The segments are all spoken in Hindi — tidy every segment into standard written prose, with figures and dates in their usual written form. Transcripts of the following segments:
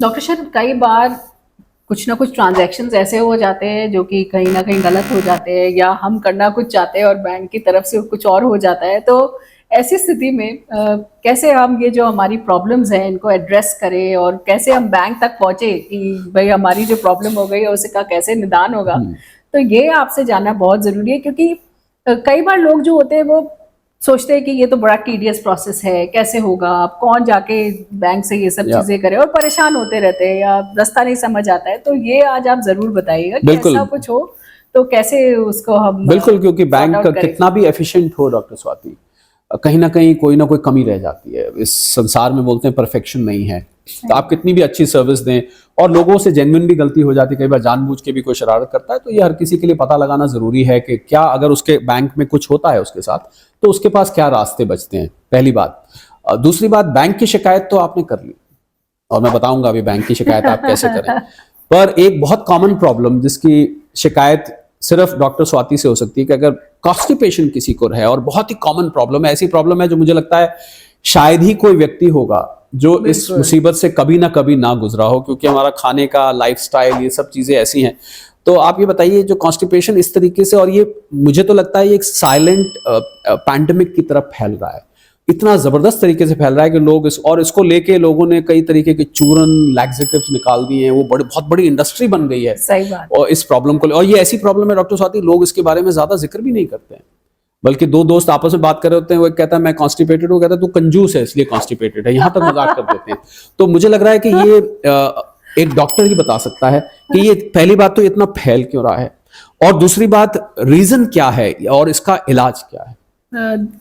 डॉक्टर साहब कई बार कुछ ना कुछ ट्रांजैक्शंस ऐसे हो जाते हैं जो कि कहीं ना कहीं गलत हो जाते हैं, या हम करना कुछ चाहते हैं और बैंक की तरफ से कुछ और हो जाता है। तो ऐसी स्थिति में कैसे हम ये जो हमारी प्रॉब्लम्स हैं इनको एड्रेस करें, और कैसे हम बैंक तक पहुंचे कि भाई हमारी जो प्रॉब्लम हो गई है उसका कैसे निदान होगा। हम्म। तो ये आपसे जानना बहुत ज़रूरी है, क्योंकि कई बार लोग जो होते हैं वो सोचते हैं कि ये तो बड़ा टीडियस प्रोसेस है, कैसे होगा, अब कौन जाके बैंक से ये सब या चीज़ें करे, और परेशान होते रहते हैं या रास्ता नहीं समझ आता है। तो ये आज आप ज़रूर बताइएगा कि बिल्कुल। ऐसा कुछ हो तो कैसे उसको हम बिल्कुल, क्योंकि सॉर्ट बैंक आउट करें। कितना भी एफिशिएंट हो डॉक्टर स्वाति, कहीं ना कोई कमी रह जाती है। इस संसार में बोलते हैं परफेक्शन नहीं है। तो सही आप बात। कितनी भी अच्छी सर्विस दें, और लोगों से जेन्युइन भी गलती हो जाती है, कई बार जानबूझ के भी कोई शरारत करता है, तो ये हर किसी के लिए पता लगाना जरूरी है कि क्या अगर उसके बैंक में कुछ होता है उसके साथ, तो उसके पास क्या रास्ते बचते हैं, पहली बात। दूसरी बात, बैंक की शिकायत तो आपने कर ली, और मैं बताऊंगा अभी बैंक की शिकायत आप कैसे करें। पर एक बहुत कॉमन प्रॉब्लम जिसकी शिकायत सिर्फ डॉक्टर स्वाति से हो सकती है कि अगर कॉन्स्टिपेशन किसी को है, और बहुत ही कॉमन प्रॉब्लम है, ऐसी प्रॉब्लम है जो मुझे लगता है शायद ही कोई व्यक्ति होगा जो इस बिल्कुल। मुसीबत से कभी ना गुजरा हो, क्योंकि हमारा खाने का लाइफस्टाइल ये सब चीजें ऐसी हैं। तो आप ये बताइए, जो कॉन्स्टिपेशन इस तरीके से, और ये मुझे तो लगता है ये एक साइलेंट पैंडेमिक की तरफ फैल रहा है, इतना जबरदस्त तरीके से फैल रहा है कि लोग इसको लेके लोगों ने कई तरीके के चूरन लैक्सेटिव्स निकाल दिए हैं। वो बहुत बड़ी इंडस्ट्री बन गई है सही बात। और इस प्रॉब्लम को, और ये ऐसी प्रॉब्लम है डॉक्टर स्वाति, लोग इसके बारे में ज्यादा जिक्र भी नहीं करते हैं। बल्कि दो दोस्त आपस में बात कर रहे होते हैं, वो एक कहता है मैं कॉन्स्टिपेटेड हूँ, कहता है तू कंजूस है इसलिए कॉन्स्टिपेटेड है, यहां तक मजाक कर देते हैं। तो मुझे लग रहा है कि ये एक डॉक्टर ही बता सकता है कि ये, पहली बात तो इतना फैल क्यों रहा है, और दूसरी बात रीजन क्या है, और इसका इलाज क्या है।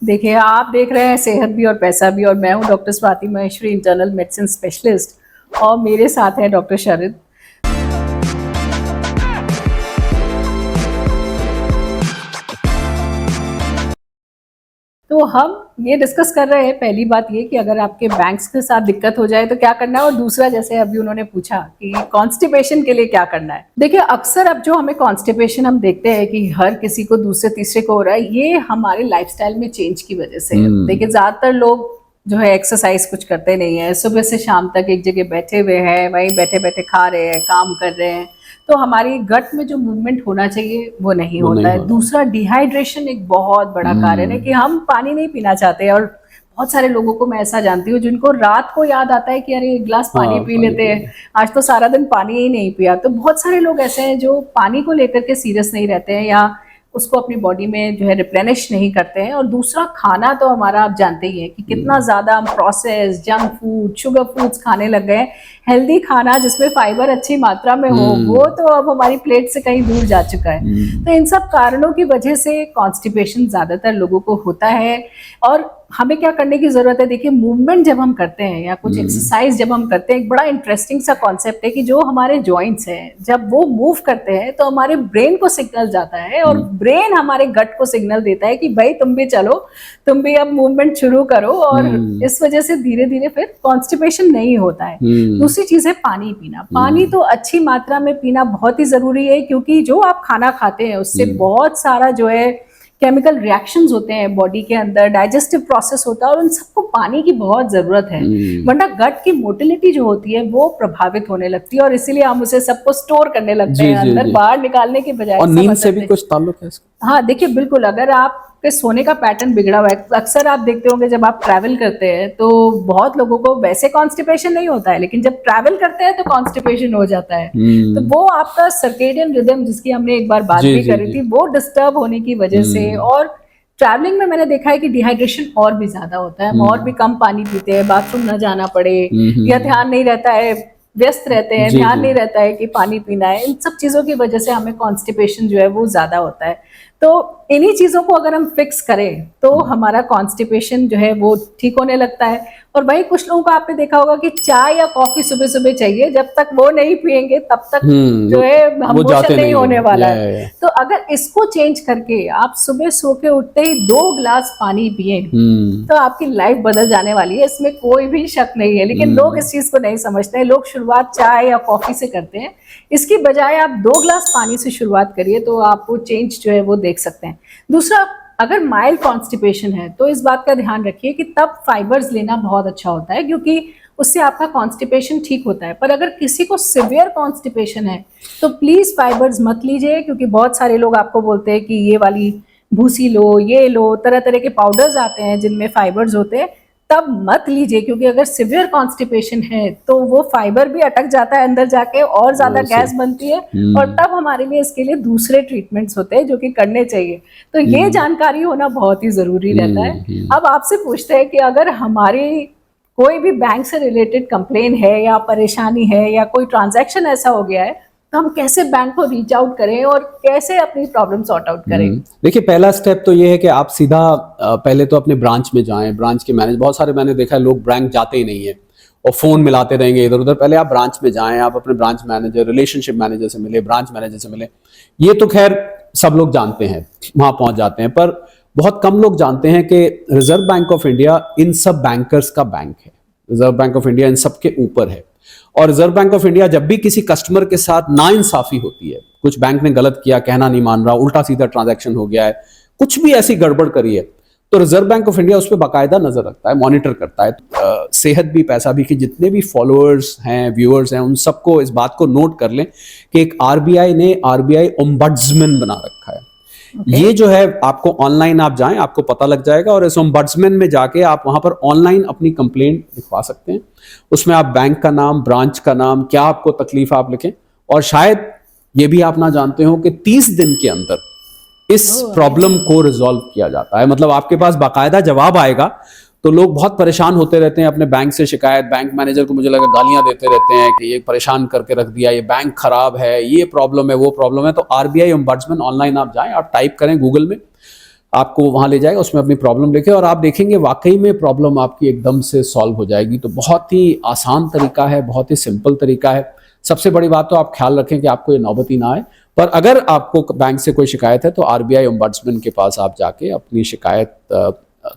देखिए, आप देख रहे हैं सेहत भी और पैसा भी, और मैं हूँ doctor Swati Maheshwari, internal medicine specialist, और मेरे साथ है डॉक्टर शरद। तो हम ये डिस्कस कर रहे हैं, पहली बात ये कि अगर आपके बैंक्स के साथ दिक्कत हो जाए तो क्या करना है, और दूसरा जैसे अभी उन्होंने पूछा कि कॉन्स्टिपेशन के लिए क्या करना है। देखिए, अक्सर अब जो हमें कॉन्स्टिपेशन हम देखते हैं कि हर किसी को, दूसरे तीसरे को हो रहा है, ये हमारे लाइफस्टाइल में चेंज की वजह से है। देखिए, ज्यादातर लोग जो है एक्सरसाइज कुछ करते नहीं है, सुबह से शाम तक एक जगह बैठे हुए हैं, वहीं बैठे बैठे खा रहे हैं, काम कर रहे हैं। तो हमारी गट में जो मूवमेंट होना चाहिए वो नहीं होता है। दूसरा, डिहाइड्रेशन एक बहुत बड़ा कारण है कि हम पानी नहीं पीना चाहते, और बहुत सारे लोगों को मैं ऐसा जानती हूँ जिनको रात को याद आता है कि अरे एक गिलास पानी पी लेते हैं, आज तो सारा दिन पानी ही नहीं पिया। तो बहुत सारे लोग ऐसे हैं जो पानी को लेकर के सीरियस नहीं रहते हैं, या उसको अपनी बॉडी में जो है रिप्लेनिश नहीं करते हैं। और दूसरा, खाना तो हमारा आप जानते ही हैं कि कितना ज्यादा हम process, junk food, sugar foods खाने लग गए। हेल्दी खाना जिसमें फाइबर अच्छी मात्रा में हो, वो तो अब हमारी प्लेट से कहीं दूर जा चुका है। तो इन सब कारणों की वजह से कॉन्स्टिपेशन ज्यादातर लोगों को होता है। और हमें क्या करने की जरूरत है, देखिए, मूवमेंट जब हम करते हैं या कुछ एक्सरसाइज जब हम करते हैं, एक बड़ा इंटरेस्टिंग सा कॉन्सेप्ट है कि जो हमारे जॉइंट्स हैं जब वो मूव करते हैं तो हमारे ब्रेन को सिग्नल जाता है, और ब्रेन हमारे गट को सिग्नल देता है कि भाई तुम भी चलो, तुम भी अब मूवमेंट शुरू करो। और इस वजह से धीरे धीरे फिर कॉन्स्टिपेशन नहीं होता है। दूसरी चीज है पानी पीना। पानी तो अच्छी मात्रा में पीना बहुत ही जरूरी है, क्योंकि जो आप खाना खाते हैं उससे बहुत सारा जो है केमिकल रिएक्शंस होते हैं बॉडी के अंदर, डाइजेस्टिव प्रोसेस होता है, और उन सबको पानी की बहुत जरूरत है। वरना गट की मोटिलिटी जो होती है वो प्रभावित होने लगती है, और इसीलिए हम उसे सबको स्टोर करने लगते हैं अंदर, बाहर निकालने के बजाय। और नींद से भी कुछ ताल्लुक है इसका? हाँ, देखिए, बिल्कुल। अगर आपके सोने का पैटर्न बिगड़ा हुआ है, अक्सर आप देखते होंगे जब आप ट्रैवल करते हैं तो बहुत लोगों को वैसे कॉन्स्टिपेशन नहीं होता है, लेकिन जब ट्रैवल करते हैं तो कॉन्स्टिपेशन हो जाता है। तो वो आपका सर्केडियन रिदम, जिसकी हमने एक बार बात भी करी थी, वो डिस्टर्ब होने की वजह से। और ट्रैवलिंग में मैंने देखा है कि डिहाइड्रेशन और भी ज्यादा होता है, हम और भी कम पानी पीते हैं, बाथरूम न जाना पड़े, या ध्यान नहीं रहता है, व्यस्त रहते हैं, ध्यान नहीं रहता है कि पानी पीना है। इन सब चीजों की वजह से हमें कॉन्स्टिपेशन जो है वो ज्यादा होता है। तो इन्हीं चीजों को अगर हम फिक्स करें तो हमारा कॉन्स्टिपेशन जो है वो ठीक होने लगता है। और वही कुछ लोगों को आपने देखा होगा कि चाय या कॉफी सुबह सुबह चाहिए, जब तक वो नहीं पियेंगे तब तक जो है हम मोशन नहीं होने वाला है। तो अगर इसको चेंज करके आप सुबह सो के उठते ही 2 गिलास पानी पिए तो आपकी लाइफ बदल जाने वाली है, इसमें कोई भी शक नहीं है। लेकिन लोग इस चीज को नहीं समझते हैं, लोग शुरुआत चाय या कॉफी से करते हैं। इसकी बजाय आप 2 गिलास पानी से शुरुआत करिए तो आप वो चेंज जो है वो देख सकते हैं। दूसरा, अगर माइल्ड कॉन्स्टिपेशन है तो इस बात का ध्यान रखिए कि तब फाइबर्स लेना बहुत अच्छा होता है, क्योंकि उससे आपका कॉन्स्टिपेशन ठीक होता है। पर अगर किसी को सिवियर कॉन्स्टिपेशन है तो प्लीज फाइबर्स मत लीजिए, क्योंकि बहुत सारे लोग आपको बोलते हैं कि ये वाली भूसी लो, ये लो, तरह तरह के पाउडर्स आते हैं जिनमें फाइबर्स होते हैं, तब मत लीजिए। क्योंकि अगर सिवियर कॉन्स्टिपेशन है तो वो फाइबर भी अटक जाता है अंदर जाके और ज्यादा गैस बनती है, और तब हमारे लिए इसके लिए दूसरे ट्रीटमेंट्स होते हैं जो कि करने चाहिए। तो ये जानकारी होना बहुत ही जरूरी रहता है। अब आपसे पूछते हैं कि अगर हमारी कोई भी बैंक से रिलेटेड कंप्लेन है या परेशानी है या कोई ट्रांजैक्शन ऐसा हो गया है, तो हम कैसे बैंक को रीच आउट करें और कैसे अपनी प्रॉब्लम सॉर्ट आउट करें? देखिए, पहला स्टेप तो ये है कि आप सीधा पहले तो अपने ब्रांच में जाएं। ब्रांच के मैनेजर, बहुत सारे मैंने देखा है लोग बैंक जाते ही नहीं है और फोन मिलाते रहेंगे इधर उधर। पहले आप ब्रांच में जाएं, आप अपने ब्रांच मैनेजर, रिलेशनशिप मैनेजर से मिले, ब्रांच मैनेजर से मिले। ये तो खैर सब लोग जानते हैं, वहां पहुंच जाते हैं, पर बहुत कम लोग जानते हैं कि reserve bank of India in सब बैंकर्स का बैंक है। Reserve bank of India in सबके ऊपर है। और रिजर्व बैंक ऑफ इंडिया जब भी किसी कस्टमर के साथ नाइंसाफी होती है, कुछ बैंक ने गलत किया, कहना नहीं मान रहा, उल्टा सीधा ट्रांजैक्शन हो गया है, कुछ भी ऐसी गड़बड़ करी है, तो रिजर्व बैंक ऑफ इंडिया उस पर बाकायदा नजर रखता है, मॉनिटर करता है। सेहत भी पैसा भी, कि जितने भी फॉलोअर्स हैं, व्यूअर्स हैं, उन सबको इस बात को नोट कर लें कि एक आरबीआई ने आरबीआई ओम्बड्समैन बना रखा है। ये जो है, आपको ऑनलाइन आप जाएं, आपको पता लग जाएगा, और इस ओम्बड्समैन में जाके आप वहां पर ऑनलाइन अपनी कंप्लेंट लिखवा सकते हैं। उसमें आप बैंक का नाम, ब्रांच का नाम, क्या आपको तकलीफ आप लिखें, और शायद ये भी आप ना जानते हो कि 30 दिन के अंदर इस प्रॉब्लम को रिजॉल्व किया जाता है। मतलब आपके पास बाकायदा जवाब आएगा। तो लोग बहुत परेशान होते रहते हैं अपने बैंक से शिकायत, बैंक मैनेजर को मुझे लगा गालियां देते रहते हैं कि ये परेशान करके रख दिया, ये बैंक खराब है, ये प्रॉब्लम है, वो प्रॉब्लम है। तो आरबीआई ओम्बड्समैन ऑनलाइन आप जाएं, आप टाइप करें गूगल में, आपको वहां ले जाएगा, उसमें अपनी प्रॉब्लम लिखें और आप देखेंगे वाकई में प्रॉब्लम आपकी एकदम से सॉल्व हो जाएगी। तो बहुत ही आसान तरीका है, बहुत ही सिंपल तरीका है। सबसे बड़ी बात तो आप ख्याल रखें कि आपको ये नौबत ही ना आए। पर अगर आपको बैंक से कोई शिकायत है तो आरबीआई ओम्बड्समैन के पास आप जाके अपनी शिकायत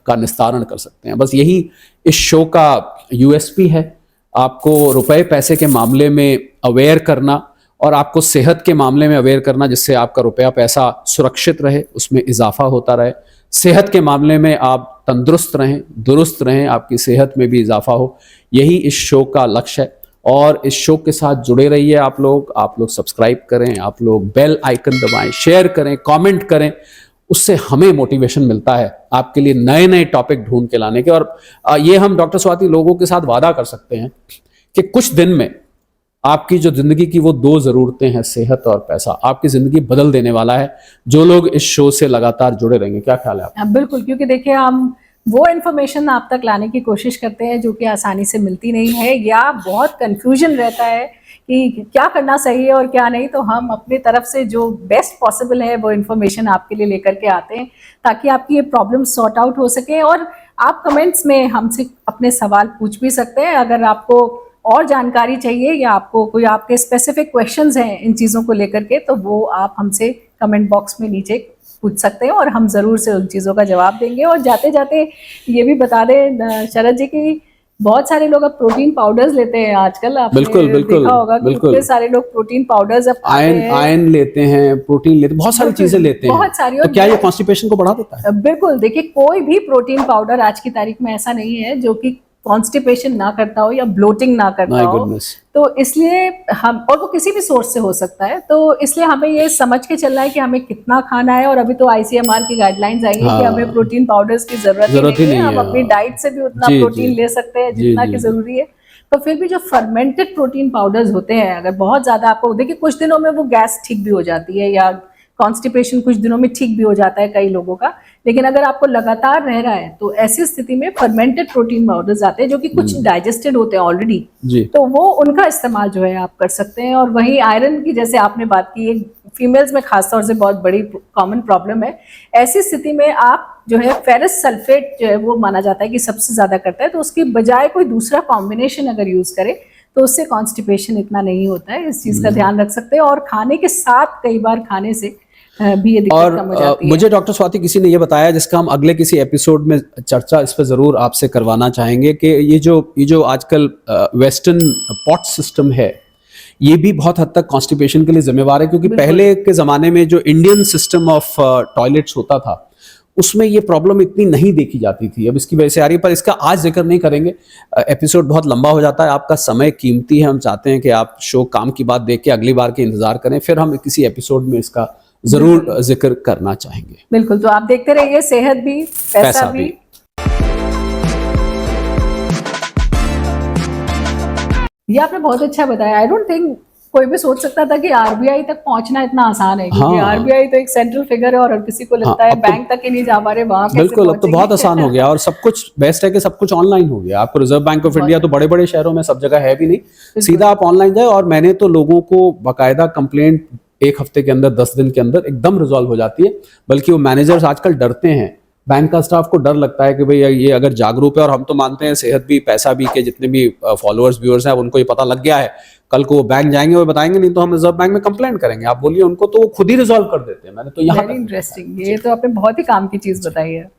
का निस्तारण कर सकते हैं। बस यही इस शो का यूएसपी है, आपको रुपए पैसे के मामले में अवेयर करना और आपको सेहत के मामले में अवेयर करना, जिससे आपका रुपया पैसा सुरक्षित रहे, उसमें इजाफा होता रहे। सेहत के मामले में आप तंदुरुस्त रहें, दुरुस्त रहें, आपकी सेहत में भी इजाफा हो। यही इस शो का लक्ष्य है। और इस शो के साथ जुड़े रहिए आप लोग सब्सक्राइब करें, आप लोग बेल आइकन दबाएं, शेयर करें, कमेंट करें। उससे हमें मोटिवेशन मिलता है आपके लिए नए नए टॉपिक ढूंढ के लाने के। और ये हम डॉक्टर स्वाति लोगों के साथ वादा कर सकते हैं कि कुछ दिन में आपकी जो जिंदगी की वो 2 जरूरतें हैं, सेहत और पैसा, आपकी जिंदगी बदल देने वाला है जो लोग इस शो से लगातार जुड़े रहेंगे। क्या ख्याल है आपका? बिल्कुल, क्योंकि देखिए हम वो इन्फॉर्मेशन आप तक लाने की कोशिश करते हैं जो कि आसानी से मिलती नहीं है, या बहुत कंफ्यूजन रहता है कि क्या करना सही है और क्या नहीं। तो हम अपनी तरफ से जो बेस्ट पॉसिबल है वो इन्फॉर्मेशन आपके लिए लेकर के आते हैं, ताकि आपकी ये प्रॉब्लम सॉर्ट आउट हो सके। और आप कमेंट्स में हमसे अपने सवाल पूछ भी सकते हैं अगर आपको और जानकारी चाहिए, या आपको कोई आपके स्पेसिफिक क्वेश्चंस हैं इन चीज़ों को लेकर के, तो वो आप हमसे कमेंट बॉक्स में नीचे पूछ सकते हैं और हम जरूर से उन चीज़ों का जवाब देंगे। और जाते जाते ये भी बता दें शरद जी की बहुत सारे लोग अब प्रोटीन पाउडर्स लेते हैं आजकल। आपने देखा होगा कि कितने सारे लोग प्रोटीन पाउडर्स अब आयरन लेते हैं, प्रोटीन लेते हैं, बहुत सारी चीजें लेते हैं, बहुत सारी। तो क्या ये कॉन्स्टिपेशन को बढ़ा देता है? बिल्कुल, देखिए कोई भी प्रोटीन पाउडर आज की तारीख में ऐसा नहीं है जो कि कॉन्स्टिपेशन ना करता हो या ब्लोटिंग ना करता हो। तो इसलिए हम, और वो किसी भी सोर्स से हो सकता है, तो इसलिए हमें ये समझ के चलना है कि हमें कितना खाना है। और अभी तो आईसीएमआर की गाइडलाइंस आई है कि हमें प्रोटीन पाउडर्स की जरूरत ही नहीं है, हम अपनी डाइट से भी उतना प्रोटीन ले सकते हैं जितना की जरूरी है। तो फिर भी जो फर्मेंटेड प्रोटीन पाउडर्स होते हैं, अगर बहुत ज्यादा आपको, देखिए कुछ दिनों में वो गैस ठीक भी हो जाती है या कॉन्स्टिपेशन कुछ दिनों में ठीक भी हो जाता है कई लोगों का, लेकिन अगर आपको लगातार रह रहा है तो ऐसी स्थिति में फर्मेंटेड प्रोटीन पाउडर्स आते हैं जो कि कुछ डाइजेस्टेड होते हैं ऑलरेडी, तो वो उनका इस्तेमाल जो है आप कर सकते हैं। और वही आयरन की जैसे आपने बात की, एक फीमेल्स में खासतौर से बहुत बड़ी कॉमन प्रॉब्लम है। ऐसी स्थिति में आप जो है फेरस सल्फेट जो है वो माना जाता है कि सबसे ज्यादा करता है, तो उसकी बजाय कोई दूसरा कॉम्बिनेशन अगर यूज करे तो उससे कॉन्स्टिपेशन इतना नहीं होता है। इस चीज का ध्यान रख सकते हैं। और खाने के साथ कई बार खाने से भी ये दिक्कत कम हो जाती है। मुझे डॉक्टर स्वाति किसी ने ये बताया, जिसका हम अगले किसी एपिसोड में चर्चा इस पर जरूर आपसे करवाना चाहेंगे, कि ये जो आजकल वेस्टर्न पॉट सिस्टम है, ये भी बहुत हद तक कॉन्स्टिपेशन के लिए जिम्मेवार है। क्योंकि पहले के जमाने में जो इंडियन सिस्टम ऑफ टॉयलेट्स होता था, उसमें ये प्रॉब्लम इतनी नहीं देखी जाती थी, अब इसकी वजह से आ रही है। पर इसका आज जिक्र नहीं करेंगे, एपिसोड बहुत लंबा हो जाता है, आपका समय कीमती है, हम चाहते हैं कि आप शो काम की बात देख के अगली बार के इंतजार करें, फिर हम किसी एपिसोड में इसका जरूर जिक्र करना चाहेंगे। बिल्कुल, तो आप देखते रहिए सेहत भी पैसा भी। ये आपने बहुत अच्छा बताया। आई डोंट थिंक कोई भी सोच सकता था कि आरबीआई तक पहुंचना इतना आसान है, क्योंकि हाँ। आरबीआई तो एक सेंट्रल फिगर है और हर किसी को लगता हाँ, है अब तो बैंक तक ही नहीं जा पा रहे, वहां कैसे बिल्कुल, अब तो पहुंचेंगे? बहुत आसान हो गया और सब कुछ बेस्ट है कि सब कुछ ऑनलाइन हो गया। आपको रिजर्व बैंक ऑफ इंडिया तो बड़े बड़े शहरों में सब जगह है भी नहीं, सीधा आप ऑनलाइन जाए। और मैंने तो लोगों को बाकायदा कंप्लेंट 1 हफ्ते के अंदर, 10 दिन के अंदर एकदम रिजॉल्व हो जाती है। बल्कि वो मैनेजर्स आजकल डरते हैं, बैंक का स्टाफ को डर लगता है कि भाई ये अगर जागरूक है, और हम तो मानते हैं सेहत भी पैसा भी के जितने भी फॉलोअर्स व्यूअर्स हैं उनको ये पता लग गया है, कल को वो बैंक जाएंगे, वो बताएंगे नहीं तो हम रिजर्व बैंक में कंप्लेंट करेंगे, आप बोलिए उनको, तो वो खुद ही रिजॉल्व कर देते हैं। मैंने तो यहाँ वेरी इंटरेस्टिंग, ये तो आपने बहुत ही काम की चीज बताई है।